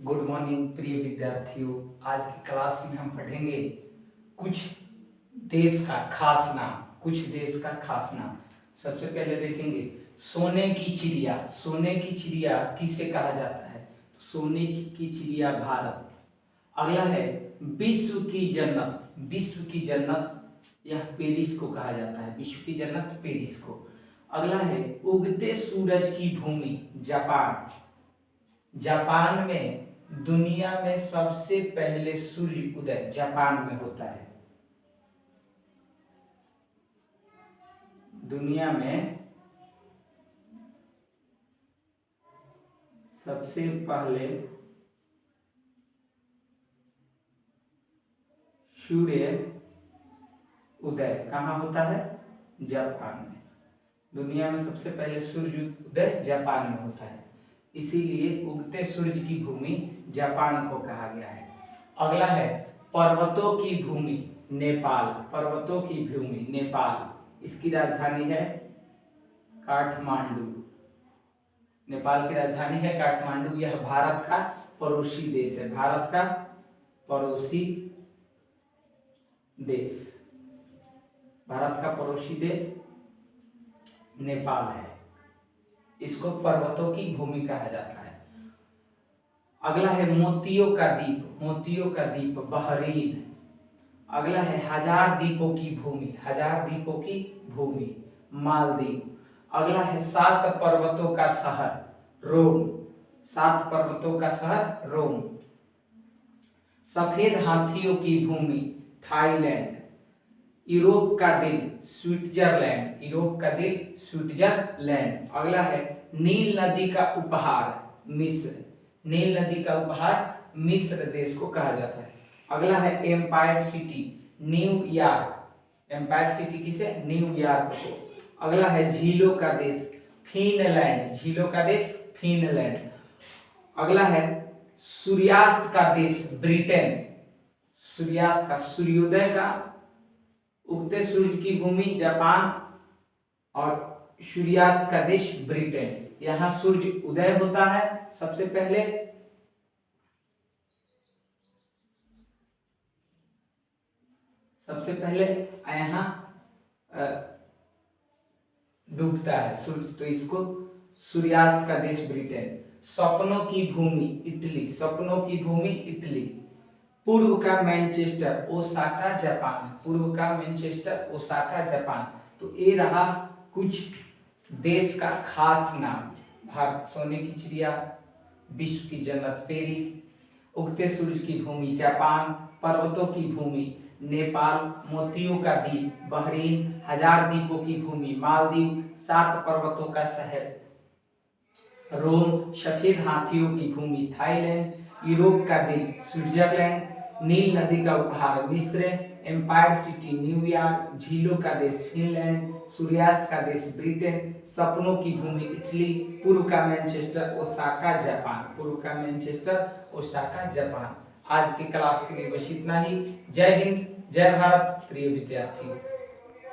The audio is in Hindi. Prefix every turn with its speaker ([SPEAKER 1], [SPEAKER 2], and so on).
[SPEAKER 1] गुड मॉर्निंग प्रिय विद्यार्थियों। आज की क्लास में हम पढ़ेंगे कुछ देश का खास नाम। कुछ देश का खास नाम। सबसे पहले देखेंगे सोने की चिड़िया। सोने की चिड़िया किसे कहा जाता है? तो सोने की चिड़िया भारत। अगला है विश्व की जन्नत। विश्व की जन्नत यह पेरिस को कहा जाता है। विश्व की जन्नत पेरिस को। अगला है उगते सूरज की भूमि जापान। जापान में दुनिया में सबसे पहले सूर्य उदय जापान में होता है। दुनिया में सबसे पहले सूर्य उदय कहाँ होता है? जापान में। दुनिया में सबसे पहले सूर्य उदय जापान में होता है, इसीलिए उगते सूर्य की भूमि जापान को कहा गया है। अगला है पर्वतों की भूमि नेपाल। पर्वतों की भूमि नेपाल। इसकी राजधानी है काठमांडू। नेपाल की राजधानी है काठमांडू। यह भारत का पड़ोसी देश है। भारत का पड़ोसी देश। भारत का पड़ोसी देश नेपाल है। इसको पर्वतों की भूमि कहा जाता है। अगला है मोतियों का द्वीप। मोतियों का द्वीप बहरीन। अगला है हजार द्वीपों की भूमि। हजार द्वीपों की भूमि मालदीव। अगला है सात पर्वतों का शहर रोम। सात पर्वतों का शहर रोम। सफेद हाथियों की भूमि थाईलैंड। यूरोप का दिल स्विट्जरलैंड। यूरोप का दिल स्विट्जरलैंड। अगला है नील नदी का उपहार मिस्र। नील नदी का उपहार मिस्र देश को कहा जाता है। अगला है empire city New York. Empire city किसे? न्यूयॉर्क को। अगला है झीलों का देश फिनलैंड। झीलों का देश फिनलैंड। अगला है सूर्यास्त का देश ब्रिटेन। सूर्यास्त का सूर्योदय का उगते सूर्य की भूमि जापान और सूर्यास्त का देश ब्रिटेन। यहाँ सूर्य उदय होता है सबसे पहले। सबसे पहले यहाँ डूबता है सूर्य, तो इसको सूर्यास्त का देश ब्रिटेन। सपनों की भूमि इटली। सपनों की भूमि इटली। पूर्व का मैनचेस्टर ओसाका जापान। पूर्व का मैनचेस्टर ओसाका जापान। तो ये रहा कुछ देश का खास नाम। भारत सोने की चिड़िया, विश्व की जन्नत पेरिस, उगते सूरज की भूमि जापान, पर्वतों की भूमि नेपाल, मोतियों का द्वीप बहरीन, हजार द्वीपों की भूमि मालदीव, सात पर्वतों का शहर रोम, सफेद हाथियों की भूमि थाईलैंड, यूरोप का दिल स्विट्जरलैंड, नील नदी का उपहार मिस्र, एम्पायर सिटी न्यूयॉर्क, झीलों का देश फिनलैंड, सूर्यास्त का देश ब्रिटेन, सपनों की भूमि इटली, पूर्व का मैनचेस्टर ओसाका जापान। पूर्व का मैनचेस्टर ओसाका जापान। आज की क्लास के लिए बस इतना ही। जय हिंद, जय भारत प्रिय विद्यार्थियों।